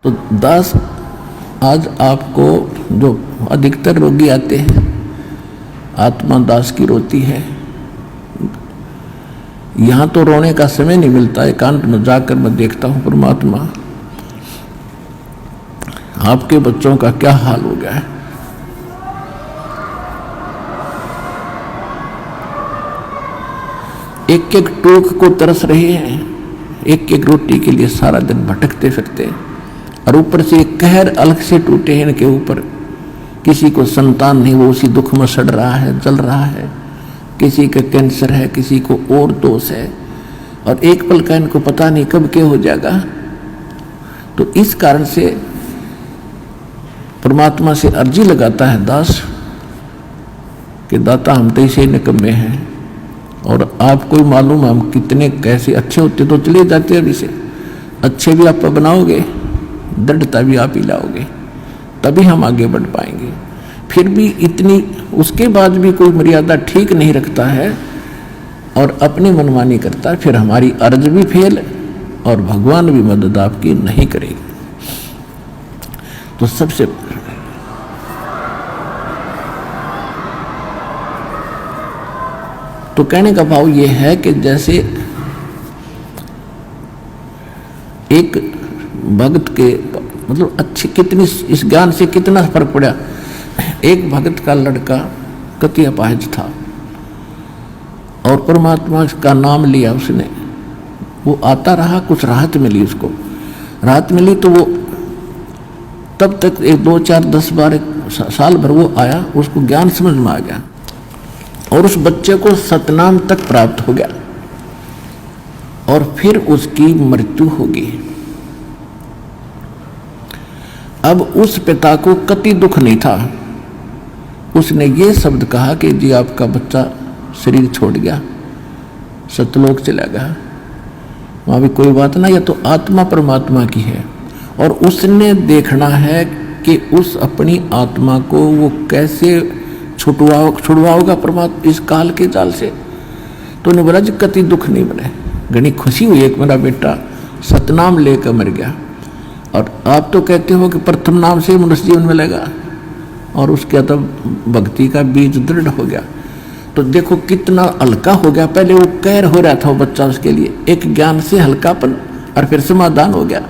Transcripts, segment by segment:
तो दास, आज आपको जो अधिकतर रोगी आते हैं, आत्मा दास की रोती है। यहाँ तो रोने का समय नहीं मिलता, एकांत में जाकर मैं देखता हूँ परमात्मा आपके बच्चों का क्या हाल हो गया है। एक एक टूक को तरस रहे हैं, एक एक रोटी के लिए सारा दिन भटकते फिरते, और ऊपर से एक कहर अलग से टूटे हैं इनके ऊपर। किसी को संतान नहीं, वो उसी दुख में सड़ रहा है, जल रहा है। किसी का कैंसर है, किसी को और दोष है, और एक पल का इनको पता नहीं कब क्या हो जाएगा। तो इस कारण से परमात्मा से अर्जी लगाता है दास कि दाता हम तो इसे निकम्मे हैं, और आपको ही मालूम हम कितने कैसे अच्छे होते तो चले जाते। अभी से अच्छे भी आप बनाओगे, दृढ़ता भी आप ही लाओगे, तभी हम आगे बढ़ पाएंगे। फिर भी इतनी, उसके बाद भी कोई मर्यादा ठीक नहीं रखता है और अपनी मनमानी करता है, फिर हमारी अर्ज भी फेल और भगवान भी मदद आपकी नहीं करेगी। तो सबसे तो कहने का भाव ये है कि जैसे एक भक्त के मतलब अच्छी कितनी, इस ज्ञान से कितना फर्क पड़ा। एक भक्त का लड़का कति अपाहिज था और परमात्मा का नाम लिया उसने, वो आता रहा, कुछ राहत मिली उसको। राहत मिली तो वो तब तक 1 2 4 10 12 साल भर वो आया, उसको ज्ञान समझ में आ गया और उस बच्चे को सतनाम तक प्राप्त हो गया, और फिर उसकी मृत्यु होगी। अब उस पिता को कति दुख नहीं था। उसने ये शब्द कहा कि जी आपका बच्चा शरीर छोड़ गया, सतलोक चला गया, वहां भी कोई बात ना, या तो आत्मा परमात्मा की है, और उसने देखना है कि उस अपनी आत्मा को वो कैसे छुड़वाओगा परमात्मा इस काल के जाल से। तो उन्हें बोला जी कति दुख नहीं बने, घनी खुशी हुई, एक मेरा बेटा सतनाम लेकर मर गया। और आप तो कहते हो कि प्रथम नाम से मनुष्य जीवन मिलेगा, और उसके तब भक्ति का बीज दृढ़ हो गया। तो देखो कितना हल्का हो गया। पहले वो कहर हो रहा था वो बच्चा, उसके लिए एक ज्ञान से हल्कापन, और फिर समाधान हो गया।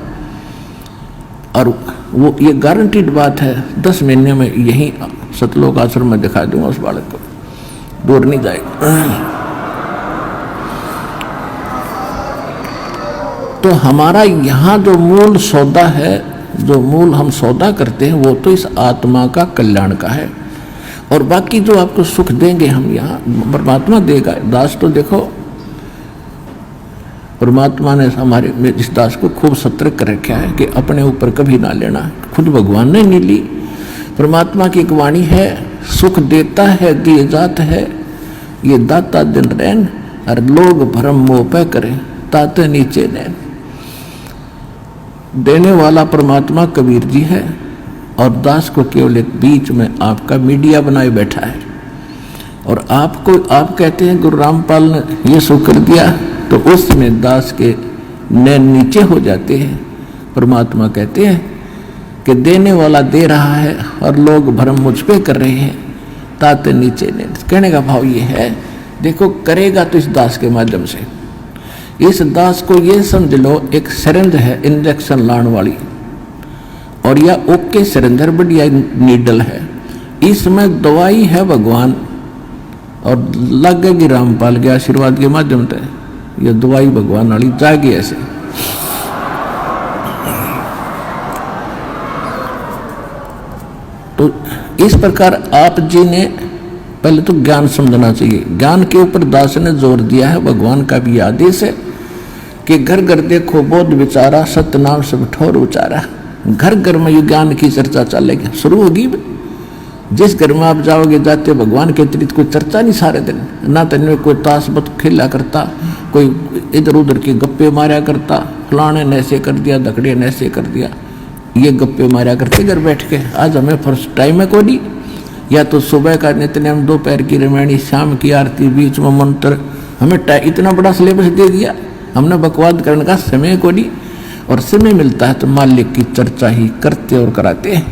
और वो ये गारंटीड बात है, 10 महीने में यही सतलोक आश्रम में दिखा दूंगा उस बालक को, दूर नहीं जाएगा। तो हमारा यहाँ जो मूल सौदा है, जो मूल हम सौदा करते हैं, वो तो इस आत्मा का कल्याण का है, और बाकी जो आपको सुख देंगे हम यहाँ परमात्मा देगा। दास तो देखो परमात्मा ने हमारे इस दास को खूब सतर्क कर रखा है कि अपने ऊपर कभी ना लेना। खुद भगवान ने नहीं ली, परमात्मा की एक वाणी है, सुख देता है दिए जात है, ये दाता दिन रैन, और लोग भरम मोह पे करें ताते नीचे नैन। देने वाला परमात्मा कबीर जी है, और दास को केवल एक बीच में आपका मीडिया बनाए बैठा है। और आपको, आप कहते हैं गुरु रामपाल ने ये सो कर दिया, तो उसमें दास के नैन नीचे हो जाते हैं। परमात्मा कहते हैं कि देने वाला दे रहा है और लोग भरम मुझ पे कर रहे हैं ताते नीचे नैन। कहने का भाव ये है, देखो करेगा तो इस दास के माध्यम से। इस दास को ये समझ लो एक सिरिंज है इंजेक्शन लाने वाली, और यह ओके सिरिंजर बढ़िया नीडल है, इसमें दवाई है भगवान, और लगेगी रामपाल के आशीर्वाद के माध्यम से ये दवाई भगवान वाली जाएगी ऐसे। तो इस प्रकार आप जी ने पहले तो ज्ञान समझना चाहिए। ज्ञान के ऊपर दास ने जोर दिया है, भगवान का भी आदेश है कि घर घर देखो बोध विचारा, सत्य नाम सब ठोर उचारा। घर घर में ये ज्ञान की चर्चा चलेगी, शुरू होगी। जिस घर में आप जाओगे जाते भगवान के अतिरिक्त कोई चर्चा नहीं सारे दिन, ना तो इनमें कोई ताश बत खेला करता, कोई इधर उधर की गप्पे मारा करता, फलाने ने ऐसे कर दिया, धकड़े ने ऐसे कर दिया, ये गप्पे मारा करते घर बैठ के। आज हमें फर्स्ट टाइम है कोई, या तो सुबह का नित्यनेम, दोपहर की रामायणी, शाम की आरती, बीच में मंत्र, हमें इतना बड़ा सिलेबस दे दिया, हमने बकवाद करने का समय को नहीं। और समय मिलता है तो मालिक की चर्चा ही करते और कराते हैं।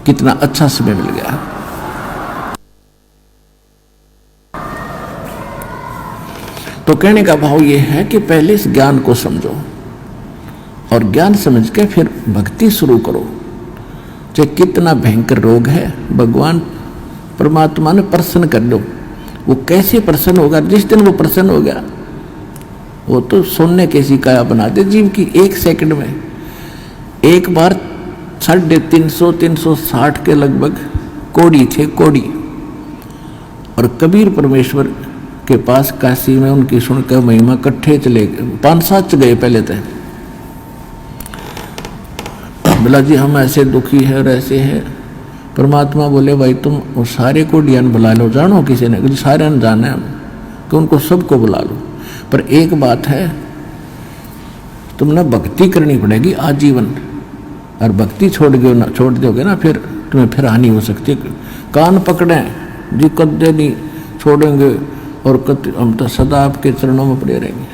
कितना अच्छा समय मिल गया। तो कहने का भाव यह है कि पहले इस ज्ञान को समझो और ज्ञान समझ के फिर भक्ति शुरू करो। चाहे कितना भयंकर रोग है, भगवान परमात्मा ने प्रसन्न कर दो। वो कैसे प्रसन्न होगा? जिस दिन वो प्रसन्न हो गया, वो तो सोने कैसी काया बना दे जीव की। एक सेकंड में एक बार 350-360 के लगभग कोड़ी थे, कोड़ी। और कबीर परमेश्वर के पास काशी में उनकी सुनकर महिमा इकट्ठे चले गए, 5-7 गए पहले थे। बोला जी हम ऐसे दुखी है और ऐसे है। परमात्मा बोले भाई तुम वो सारे को डियान बुला लो, जानो किसी ने? सारे ने जाने हम कि उनको सबको बुला लो, पर एक बात है, तुमने भक्ति करनी पड़ेगी आजीवन। और भक्ति छोड़ दोगे ना फिर तुम्हें फिर हानि हो सकती है। कान पकड़े जी, कदे नहीं छोड़ेंगे और हम तो सदा आपके चरणों में पड़े रहेंगे।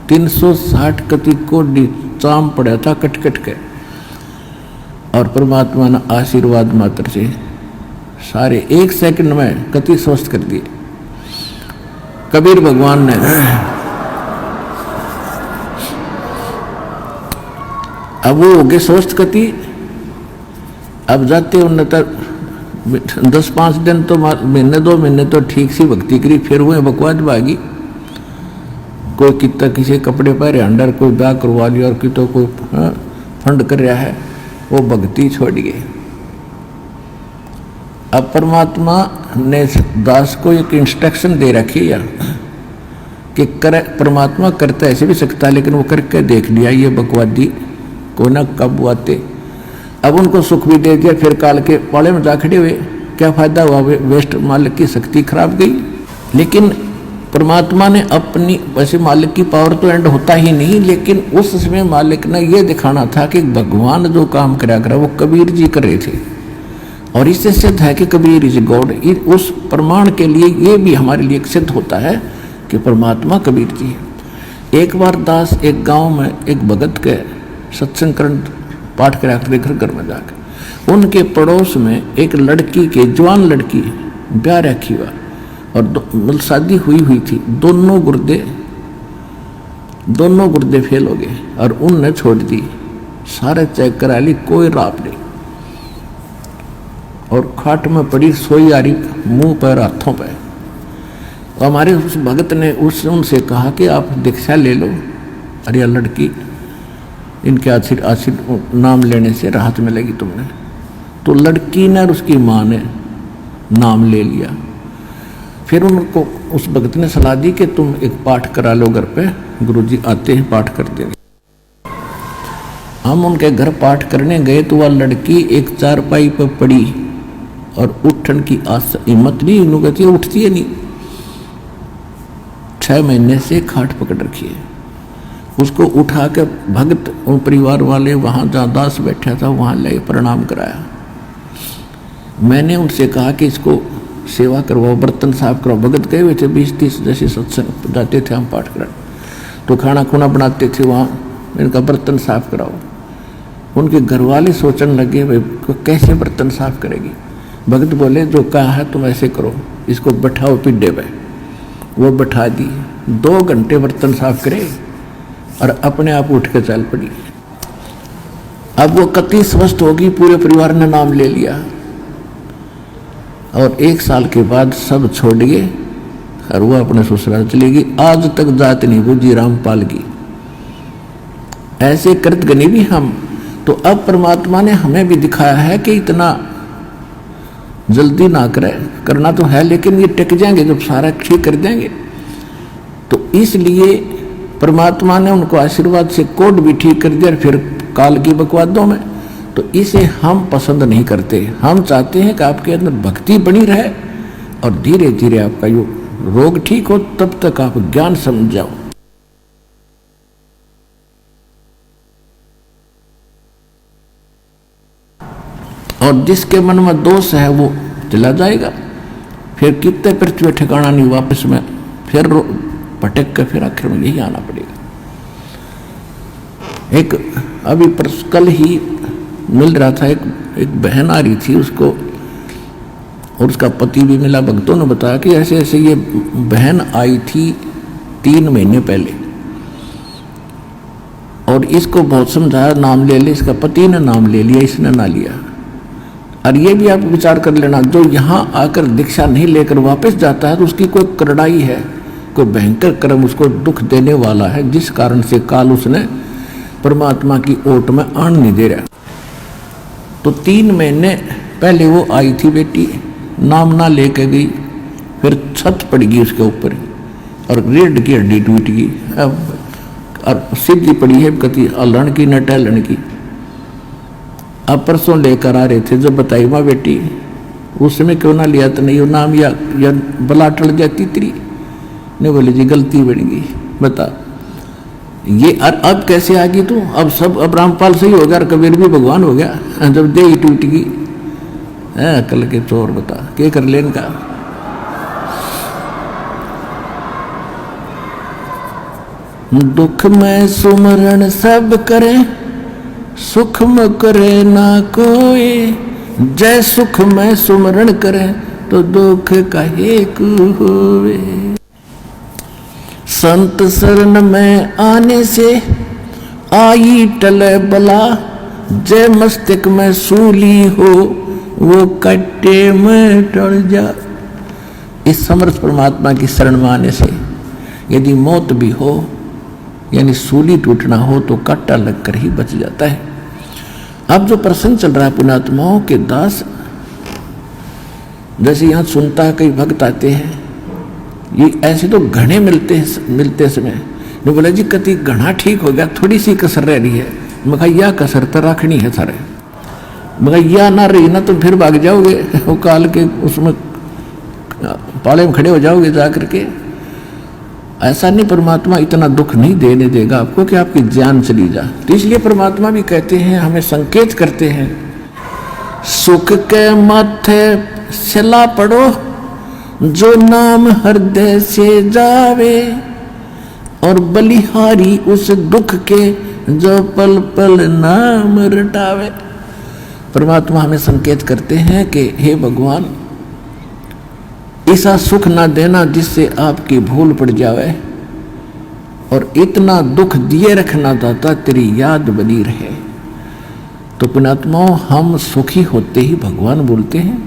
360 कति को चाम पड़ा था कट कट के, और परमात्मा ने आशीर्वाद मात्र से सारे एक सेकंड में कति स्वस्थ कर दिए। कबीर भगवान ने अब वो हो गए स्वस्थ कति। अब जाते उन्हें तक 10-5 दिन तो महीने 2 महीने तो ठीक सी भक्ति करी, फिर वो बकवाद भागी। कोई कितना किसी कपड़े पहरे अंडर, कोई ब्याह करवा लिया और कि तो कोई फंड कर रहा है, वो भक्ति छोड़ गए। अब परमात्मा ने दास को एक इंस्ट्रक्शन दे रखी है कि परमात्मा करता ऐसे भी सकता है, लेकिन वो करके देख लिया ये बकवादी को ना कब आते। अब उनको सुख भी दे दिया, फिर काल के पाले में जा खड़े हुए। क्या फायदा हुआ? वेस्ट, मालिक की शक्ति खराब गई। लेकिन परमात्मा ने अपनी, वैसे मालिक की पावर तो एंड होता ही नहीं, लेकिन उस समय मालिक ने यह दिखाना था कि भगवान जो काम करा करा वो कबीर जी कर रहे थे। और इससे सिद्ध है कि कबीर इज गॉड। उस प्रमाण के लिए ये भी हमारे लिए सिद्ध होता है कि परमात्मा कबीर जी है। एक बार दास एक गांव में एक भगत के सत्संग पाठ करा कर घर में जाकर उनके पड़ोस में एक लड़की के, जवान लड़की ब्याह रखी हुआ और शादी हुई थी। दोनों गुर्दे फेल हो गए और उनने छोड़ दी। सारे चेक करा ली, कोई राप नहीं। और खाट में पड़ी सोई आ रही, मुंह पर हाथों पर। तो हमारे उस भगत ने उनसे कहा कि आप दीक्षा ले लो, अरे लड़की इनके आशीर्वाद नाम लेने से राहत मिलेगी तुमने। तो लड़की ने और उसकी माँ ने नाम ले लिया। फिर उनको उस भगत ने सलाह दी कि तुम एक पाठ करा लो घर पे, गुरुजी आते हैं पाठ कर देंगे। हम उनके घर पाठ करने गए तो वह लड़की एक चारपाई पर पड़ी और उठन की हिम्मत नहीं, उन्होंने उठती है नहीं। 6 महीने से खाट पकड़ रखी है। उसको उठा के भगत और परिवार वाले वहां जहाँ दास बैठा था वहां ले प्रणाम कराया। मैंने उनसे कहा कि इसको सेवा करवाओ, बर्तन साफ कराओ। भगत गए हुए थे 20-30 जैसे सत्संग जाते थे हम पाठ करा, तो खाना खुना बनाते थे वहाँ, इनका बर्तन साफ कराओ। उनके घर वाले सोचने लगे भाई कैसे बर्तन साफ करेगी। भगत बोले जो कहा है तुम ऐसे करो, इसको बैठाओ पिड्डे पे। वो बैठा दी, 2 घंटे बर्तन साफ करे और अपने आप उठ के चल पड़ी। अब वो कति स्वस्थ होगी, पूरे परिवार ने नाम ले लिया। और 1 साल के बाद सब छोड़ गए और वो अपने ससुराल चली गई। आज तक जात नहीं बूझी रामपाल की। ऐसे कृत गनी भी हम। तो अब परमात्मा ने हमें भी दिखाया है कि इतना जल्दी ना करे, करना तो है लेकिन ये टिक जाएंगे जब सारा ठीक कर देंगे। तो इसलिए परमात्मा ने उनको आशीर्वाद से कोड भी ठीक कर दिया, फिर काल की बकवादों में। तो इसे हम पसंद नहीं करते। हम चाहते हैं कि आपके अंदर भक्ति बनी रहे और धीरे धीरे आपका यो रोग ठीक हो, तब तक आप ज्ञान समझ जाओ। और जिसके मन में दोष है वो चला जाएगा। फिर कितने पृथ्वी ठिकाना नहीं, वापस में फिर भटक कर फिर आखिर में यही आना पड़ेगा। एक अभी कल ही मिल रहा था, एक बहन आ रही थी, उसको और उसका पति भी मिला। भक्तों ने बताया कि ऐसे ऐसे ये बहन आई थी 3 महीने पहले और इसको बहुत समझाया, नाम ले ले, इसका पति ने नाम ले लिया, इसने ना लिया। और ये भी आप विचार कर लेना, जो यहाँ आकर दीक्षा नहीं लेकर वापस जाता है तो उसकी कोई करड़ाई है, कोई भयंकर कर्म उसको दुख देने वाला है, जिस कारण से काल उसने परमात्मा की ओट में आन नहीं दे रहा। तो 3 महीने पहले वो आई थी बेटी, नाम ना लेके गई, फिर छत पड़ गई उसके ऊपर और रीढ़ की हड्डी टूट गई, और सीधी पड़ी है कति अलण की न टहलन की। अब परसों लेकर आ रहे थे, जब बताई माँ बेटी उस समय क्यों ना लिया, तो नहीं वो नाम या बला टल जाती तेरी, नहीं बोले जी गलती बन गई, बता ये। अब कैसे आ गई तू? अब सब, अब रामपाल सही हो गया और कबीर भी भगवान हो गया, जब दे ही टूट गई है। कल के चोर बता क्या कर लेन का। दुख में सुमरण सब करे, सुख में करे ना कोई, जय सुख में सुमरण करे तो दुख काहे को होवे। संत शरण में आने से आई टले बला, जय मस्तक में सूली हो वो कट्टे में टल जा। इस समर्थ परमात्मा की शरण में आने से यदि मौत भी हो, यानी सूली टूटना हो, तो कांटा लगकर ही बच जाता है। अब जो प्रसंग चल रहा है पुण्यात्माओं के दास, जैसे यहाँ सुनता है कई भक्त आते हैं, ये ऐसे तो घने मिलते समय ने बोला जी कति घना ठीक हो गया, थोड़ी सी कसर रह रही है। मैं कहा यह कसर तो रखनी है सारे, मगर यह ना रही ना तो फिर भाग जाओगे, वो काल के उसमें पाले में खड़े हो जाओगे जा करके। ऐसा नहीं, परमात्मा इतना दुख नहीं देने देगा आपको कि आपकी जान चली जा। तो इसलिए परमात्मा भी कहते हैं, हमें संकेत करते हैं, सुख के माथे सिला पड़ो जो नाम हृदय से जावे, और बलिहारी उस दुख के जो पल पल नाम रटावे। परमात्मा हमें संकेत करते हैं कि हे भगवान, ऐसा सुख ना देना जिससे आपकी भूल पड़ जावे, और इतना दुख दिए रखना दाता तेरी याद बनी रहे। तो पुण्यात्माओं, हम सुखी होते ही भगवान बोलते हैं,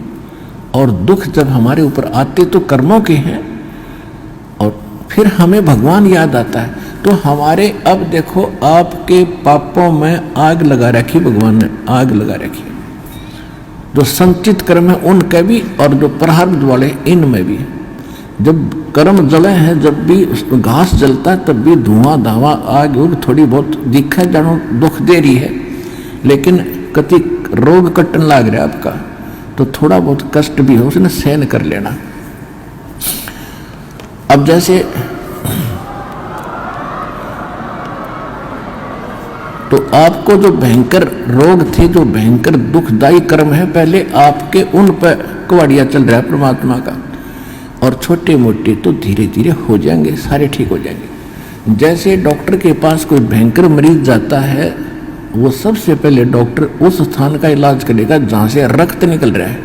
और दुख जब हमारे ऊपर आते तो कर्मों के हैं, और फिर हमें भगवान याद आता है। तो हमारे, अब देखो आपके पापों में आग लगा रखी, भगवान ने आग लगा रखी, जो संचित कर्म है उनके भी और जो प्रारब्ध वाले इनमें भी। जब कर्म जले हैं, जब भी घास जलता है तब भी धुआं धावा आग उग थोड़ी बहुत दिखा जानो दुख दे रही है, लेकिन कति रोग कटन लाग रहा है आपका, तो थोड़ा बहुत कष्ट भी हो उसने सहन कर लेना। अब जैसे तो आपको जो भयंकर रोग थे, जो भयंकर दुखदायी कर्म है, पहले आपके उन पर कुवाड़िया चल रहा है परमात्मा का, और छोटे मोटे तो धीरे धीरे हो जाएंगे, सारे ठीक हो जाएंगे। जैसे डॉक्टर के पास कोई भयंकर मरीज जाता है, वो सबसे पहले डॉक्टर उस स्थान का इलाज करेगा जहां से रक्त निकल रहा है,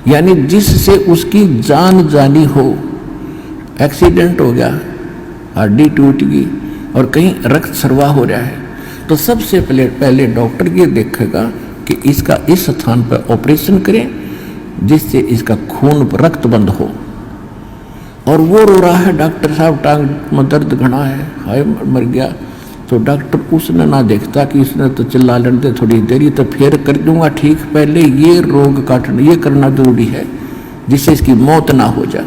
यानी जिससे उसकी जान जानी हो। एक्सीडेंट हो गया, हड्डी टूट गई और कहीं रक्त स्राव हो रहा है, तो सबसे पहले डॉक्टर ये देखेगा कि इसका इस स्थान पर ऑपरेशन करें जिससे इसका खून रक्त बंद हो। और वो रो रहा है, डॉक्टर साहब टांग में दर्द घना है, हाय मर गया, तो डॉक्टर उसने ना देखता कि इसने तो चिल्ला लड़ते थोड़ी देरी, तो फिर कर दूंगा ठीक, पहले ये रोग काटना, ये करना जरूरी है जिससे इसकी मौत ना हो जाए।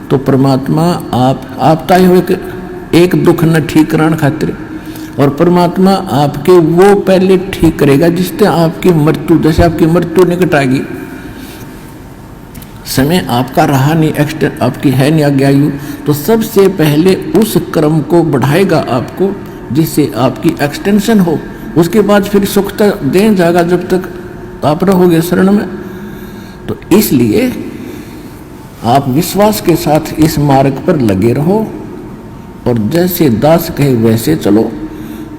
तो परमात्मा आप ताए हुए एक दुख न ठीक कराने खातिर, और परमात्मा आपके वो पहले ठीक करेगा जिससे आपकी मृत्यु, जैसे आपकी मृत्यु निकट आएगी, समय आपका रहा नहीं, एक्सटेंड आपकी है नहीं आगे आयु, तो सबसे पहले उस कर्म को बढ़ाएगा आपको जिससे आपकी एक्सटेंशन हो। उसके बाद फिर सुख तक दे जाएगा जब तक आप रहोगे शरण में। तो इसलिए आप विश्वास के साथ इस मार्ग पर लगे रहो, और जैसे दास कहे वैसे चलो,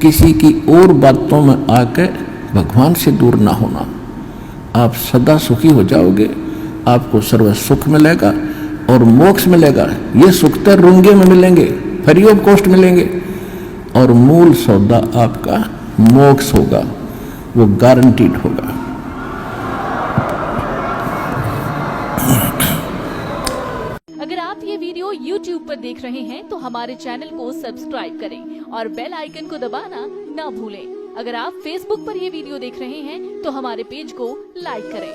किसी की और बातों में आकर भगवान से दूर ना होना। आप सदा सुखी हो जाओगे, आपको सर्व सुख मिलेगा और मोक्ष मिलेगा। ये सुख तो रुंगे में मिलेंगे, फ्री ऑफ कॉस्ट मिलेंगे, और मूल सौदा आपका मोक्ष होगा, वो गारंटीड होगा। अगर आप ये वीडियो YouTube पर देख रहे हैं तो हमारे चैनल को सब्सक्राइब करें और बेल आइकन को दबाना ना भूलें। अगर आप Facebook पर ये वीडियो देख रहे हैं तो हमारे पेज को लाइक करें।